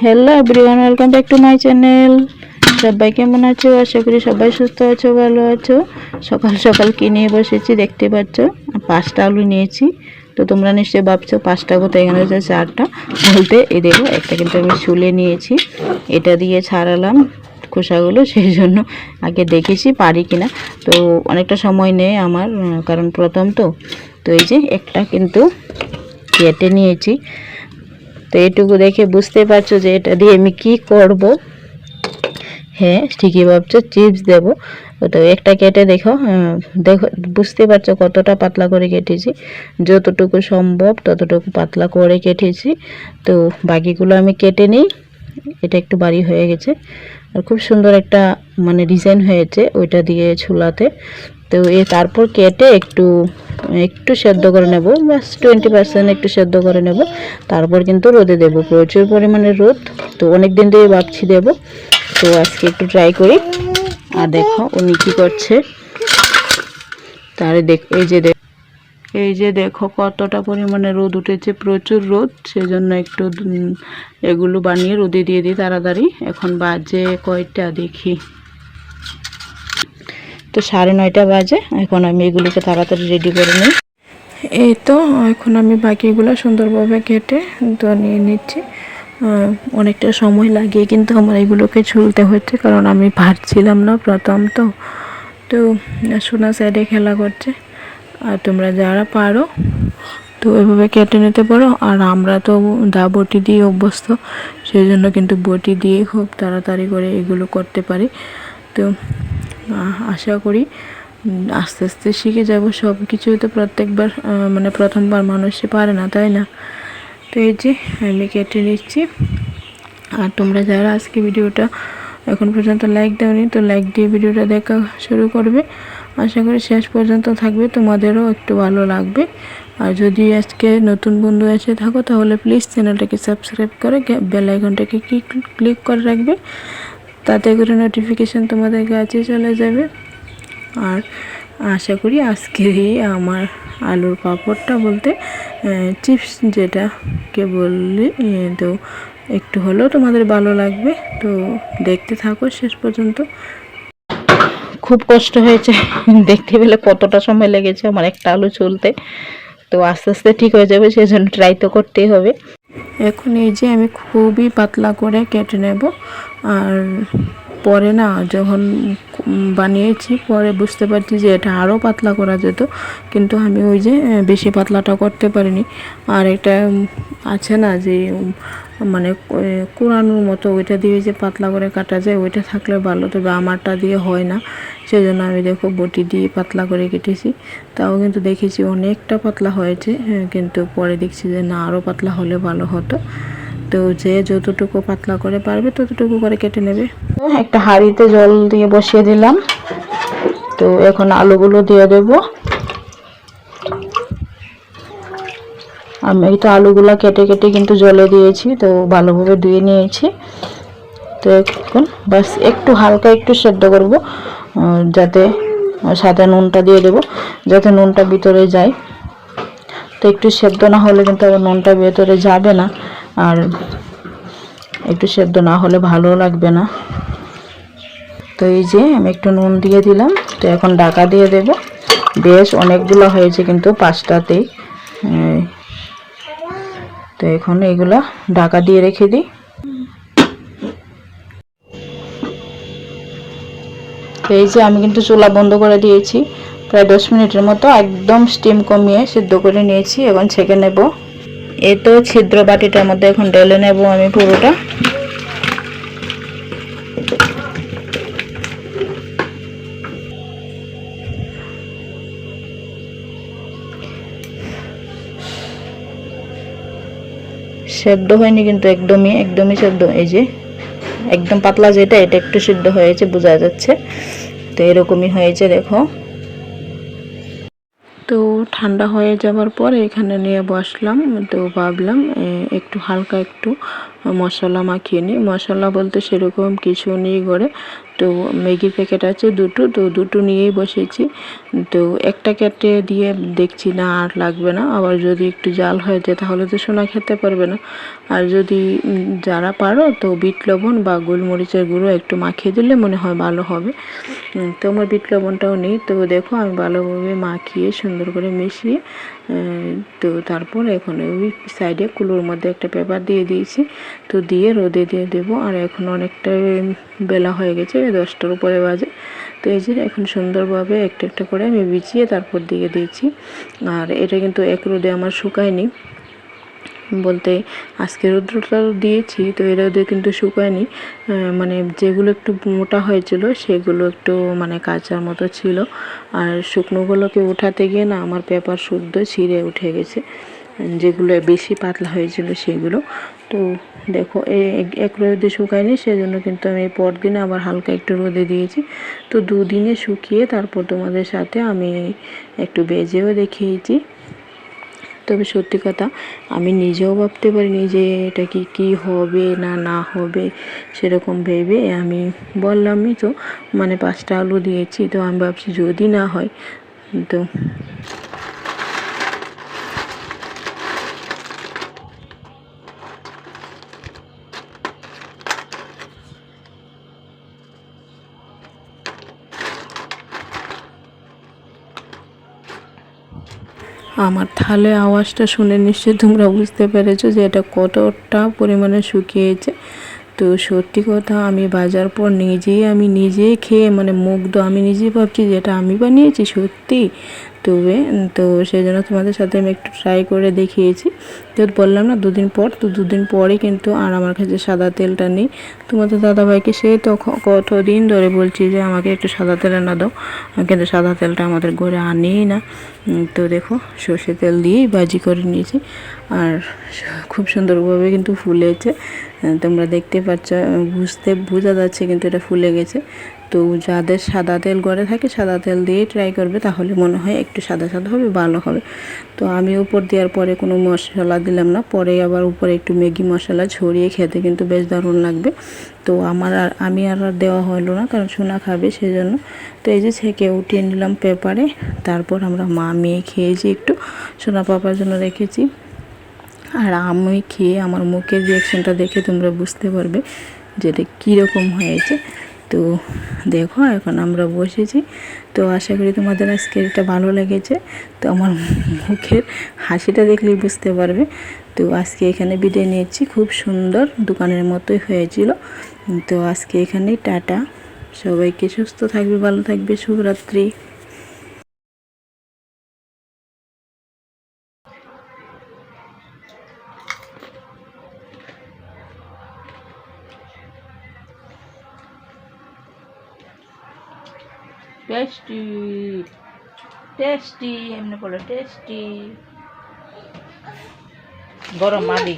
Hello everyone, welcome back to my channel. সবাই কেমন আছো? আশা করি সবাই সুস্থ আছো, ভালো আছো। সকাল সকাল কি নিয়ে বসেছি দেখতে পাচ্ছ, 5টা আলু নিয়েছি। তো তোমরা নিশ্চয়ই ভাবছো 5টা কোথায়, এখানে হচ্ছে 4টা। বলতে এই দেখো, একটা কিন্তু আমি শুলে নিয়েছি, এটা দিয়ে ছাড়ালাম খোসাগুলো, সেই জন্য আগে দেখেছি পারি কিনা। তো অনেকটা সময় নেই আমার, কারণ প্রথম তো। তো এই যে একটা কিন্তু কেটে নিয়েছি। তো এইটুকু দেখে বুঝতে পারছো যে এটা দিয়ে আমি কি করব। হ্যাঁ, ঠিকই ভাবছো, চিপস দেব। তো একটা কেটে দেখো, দেখো বুঝতে পারছো কতটা পাতলা করে কেটেছি। যতটুকু সম্ভব ততটুকু পাতলা করে কেটেছি। তো বাকিগুলো আমি কেটে নিই। এটা একটু বাড়ি হয়ে গেছে, আর খুব সুন্দর একটা মানে ডিজাইন হয়েছে ওইটা দিয়ে ছোলাতে। তো তারপর কেটে একটু একটু সেদ্ধ করে নেব, বাস 20% একটু সেদ্ধ করে নেব। তারপর কিন্তু রোদে দেব, প্রচুর পরিমাণে রোদ। তো অনেক দিন ধরে ভাবছি দেব, তো আজকে একটু ট্রাই করি। আর দেখো উনি কী করছে, তারে দেখ এই যে দেখো কতটা পরিমাণে রোদ উঠেছে, প্রচুর রোদ। সেজন্য একটু এগুলো বানিয়ে রোদে দিয়ে দিই তাড়াতাড়ি। এখন বাজে কয়টা দেখি, তো 9:30 বাজে। এখন আমি এগুলোকে তাড়াতাড়ি রেডি করে নিই। এই তো এখন আমি বাকিগুলো সুন্দরভাবে কেটে তো নিয়ে নিচ্ছি। অনেকটা সময় লাগিয়ে কিন্তু আমার এগুলোকে ছুলতে হচ্ছে, কারণ আমি পারছিলাম না প্রথম তো। তো সোনা সাইডে খেলা করছে। আর তোমরা যারা পারো তো এভাবে কেটে নিতে পারো। আর আমরা তো বটি দিয়ে অভ্যস্ত, সেই জন্য কিন্তু বটি দিয়ে খুব তাড়াতাড়ি করে এগুলো করতে পারি। তো আশা করি আস্তে আস্তে শিখে যাব। সব কিছুই তো প্রত্যেকবার মানে প্রথমবার মানুষে পারে না, তাই না? তো এই যে আমি কেটে নিচ্ছি। আর তোমরা যারা আজকে ভিডিওটা এখন পর্যন্ত লাইক দাওনি, তো লাইক দিয়ে ভিডিওটা দেখা শুরু করবে। আশা করি শেষ পর্যন্ত থাকবে, তোমাদেরও একটু ভালো লাগবে। আর যদি আজকে নতুন বন্ধু এসে থাকো, তাহলে প্লিজ চ্যানেলটাকে সাবস্ক্রাইব করে বেল আইকনটাকে ক্লিক করে রাখবে, তাতে করে নোটিফিকেশান তোমাদের কাছে চলে যাবে। আর আশা করি আজকের আমার আলুর পাঁপড়টা বলতে চিপস যেটাকে বললি, তো একটু হলেও তোমাদের ভালো লাগবে। তো দেখতে থাকো শেষ পর্যন্ত। খুব কষ্ট হয়েছে, দেখতে পেলে কতটা সময় লেগেছে আমার একটা আলু চলতে। তো আস্তে আস্তে ঠিক হয়ে যাবে, সেজন্য ট্রাই তো করতেই হবে। এখন এই যে আমি খুবই পাতলা করে কেটে নেব। আর পরে না, যখন বানিয়েছি পরে বুঝতে পারছি যে এটা আরও পাতলা করা যেত, কিন্তু আমি ওই যে বেশি পাতলাটা করতে পারিনি। আর এটা আছে না যে মানে কোরানোর মতো, ওইটা দিয়ে যে পাতলা করে কাটা যায়, ওইটা থাকলে ভালো। তবে আমারটা দিয়ে হয় না, সেই জন্য আমি দেখো বটি দিয়ে পাতলা করে কেটেছি। তাও কিন্তু দেখেছি অনেকটা পাতলা হয়েছে, কিন্তু পরে দেখছি যে না, আরও পাতলা হলে ভালো হতো। তো যে যতটুকু পাতলা করে পারবে ততটুকু করে কেটে নেবে। একটা হাঁড়িতে জল দিয়ে বসিয়ে দিলাম। তো এখন আলুগুলো দিয়ে দেব। আমি তো আলুগুলো কেটে কেটে কিন্তু জলে দিয়েছি, তো ভালোভাবে ধুয়ে নিয়েছি। তো এখন বাস একটু হালকা একটু সেদ্ধ করব, যাতে সাদা নুনটা দিয়ে দেব, যাতে নুনটা ভিতরে যায়। তো একটু সেদ্ধ না হলে কিন্তু আবার নুনটা ভেতরে যাবে না, আর একটু সেদ্ধ না হলে ভালো লাগবে না। তো এই যে আমি একটু নুন দিয়ে দিলাম। তো এখন ঢাকা দিয়ে দেব। বেশ অনেকগুলো হয়েছে কিন্তু 5টাতেই। তো এখন এগুলা ঢাকা দিয়ে রেখে দিই। তো এই যে আমি কিন্তু চুলা বন্ধ করে দিয়েছি, প্রায় 10 মিনিটের মতো একদম স্টিম কমিয়ে সিদ্ধ করে নিয়েছি। এখন ছেঁকে নেব। এই তো ছিদ্র বাটিটার মধ্যে এখন ঢেলে নেব আমি পুরোটা। সেদ্ধ হয়নি কিন্তু একদমই সেদ্ধ। এই যে একদম পাতলা যেটা, এটা একটু সিদ্ধ হয়েছে, বোঝা যাচ্ছে। তো এরকমই হয়েছে দেখো। তো ঠান্ডা হয়ে যাবার পর এখানে নিয়ে বসলাম। তো ভাবলাম একটু হালকা একটু মশলা মাখিয়ে নিই। মশলা বলতে সেরকম কিছু নেই ঘরে, তো ম্যাগির প্যাকেট আছে দুটো, তো দুটো নিয়েই বসেছি। তো একটা কেটে দিয়ে দেখছি না আর লাগবে না, আবার যদি একটু জাল হয়ে যায় তাহলে তো সোনা খেতে পারবে না। আর যদি যারা পারো তো বিট লবণ বা গোলমরিচের গুঁড়ো একটু মাখিয়ে দিলে মনে হয় ভালো হবে। তো আমার বিট লবণটাও নেই। তো দেখো আমি ভালোভাবে মাখিয়ে সুন্দর করে মিশিয়ে তো তারপর এখন ওই সাইডে কুলোর মধ্যে একটা পেপার দিয়ে দিয়েছি, তো দিয়ে রোদে দিয়ে দেবো। আর এখন অনেকটা বেলা হয়ে গেছে, 10টার উপরে বাজে। তো এই যে এখন সুন্দরভাবে একটা একটা করে আমি বিছিয়ে তারপর দিয়ে দিয়েছি। আর এটা কিন্তু এক রোদে আমার শুকায়নি, বলতে আজকে রৌদ্রটা দিয়েছি তো এর রোদে কিন্তু শুকায়নি। মানে যেগুলো একটু মোটা হয়েছিল সেগুলো একটু মানে কাঁচার মতো ছিল, আর শুকনোগুলোকে উঠাতে গিয়ে না আমার পেপার শুদ্ধ ছিঁড়ে উঠে গেছে, যেগুলো বেশি পাতলা হয়েছিল সেগুলো। তো দেখো এক রোদে শুকায়নি, সেজন্য কিন্তু আমি পরদিনে আবার হালকা একটু রোদে দিয়েছি। তো দুদিনে শুকিয়ে তারপর তোমাদের সাথে আমি একটু বেজেও দেখিয়েছি। তবে সত্যি কথা আমি নিজেও ভাবতে পারিনি যে এটা কি হবে না না হবে, সেরকম ভেবে আমি বললামই তো, মানে 5টা আলু দিয়েছি, তো আমি ভাবছি যদি না হয়। তো আমার থালে আওয়াজটা শুনে নিশ্চয়ই তোমরা বুঝতে পেরেছো যে এটা কতটা পরিমাণে শুকিয়েছে। তো সত্যি কথা আমি বাজার পর নিজেই খেয়ে মানে মুগ্ধ, আমি নিজেই ভাবছি যে এটা আমি বানিয়েছি সত্যি। তবে তো সেই জন্য তোমাদের সাথে আমি একটু ট্রাই করে দেখিয়েছি। তো বললাম না দুদিন পর, তো দুদিন পরে কিন্তু আর আমার কাছে সাদা তেলটা নেই। তোমাদের দাদাভাইকে সে তো কতদিন ধরে বলছি যে আমাকে একটু সাদা তেল এনে দাও, কিন্তু সাদা তেলটা আমাদের ঘরে আনেই না। তো দেখো সর্ষে তেল দিয়েই ভাজি করে নিয়েছি, আর খুব সুন্দরভাবে কিন্তু ফুলেছে। তোমরা দেখতে পাচ্ছ, বোঝা যাচ্ছে কিন্তু এটা ফুলে গেছে। তো যাদের সাদা তেল ঘরে থাকে সাদা তেল দিয়ে ট্রাই করবে, তাহলে মনে হয় একটু সাদা সাদা হবে, ভালো হবে। তো আমি উপর দেওয়ার পরে কোনো মশলা দিলাম না, পরে আবার উপরে একটু ম্যাগি মশলা ছড়িয়ে খেতে কিন্তু বেশ দারুণ লাগবে। তো আমি আর দেওয়া হলো না, কারণ সোনা খাবে সেজন্য। তো এই যে ছেঁকে উঠিয়ে নিলাম পেপারে, তারপর আমরা মা মেয়ে খেয়েছি, একটু সোনা পাপার জন্য রেখেছি। আর আমি খেয়ে আমার মুখের রিয়াকশানটা দেখে তোমরা বুঝতে পারবে যে এটা কীরকম হয়েছে। তো দেখো এখন আমরা বসেছি। তো আশা করি তোমাদের আজকে এটা ভালো লেগেছে। তো আমার মুখের হাসিটা দেখলেই বুঝতে পারবে। তো আজকে এখানে বিদায় নিয়েছি, খুব সুন্দর দোকানের মতোই হয়েছিল। তো আজকে এখানেই টাটা, সবাইকে সুস্থ থাকবে, ভালো থাকবে, শুভরাত্রি। টেস্টি টেস্টি এমনি বলে টেস্টি গরম মাদি।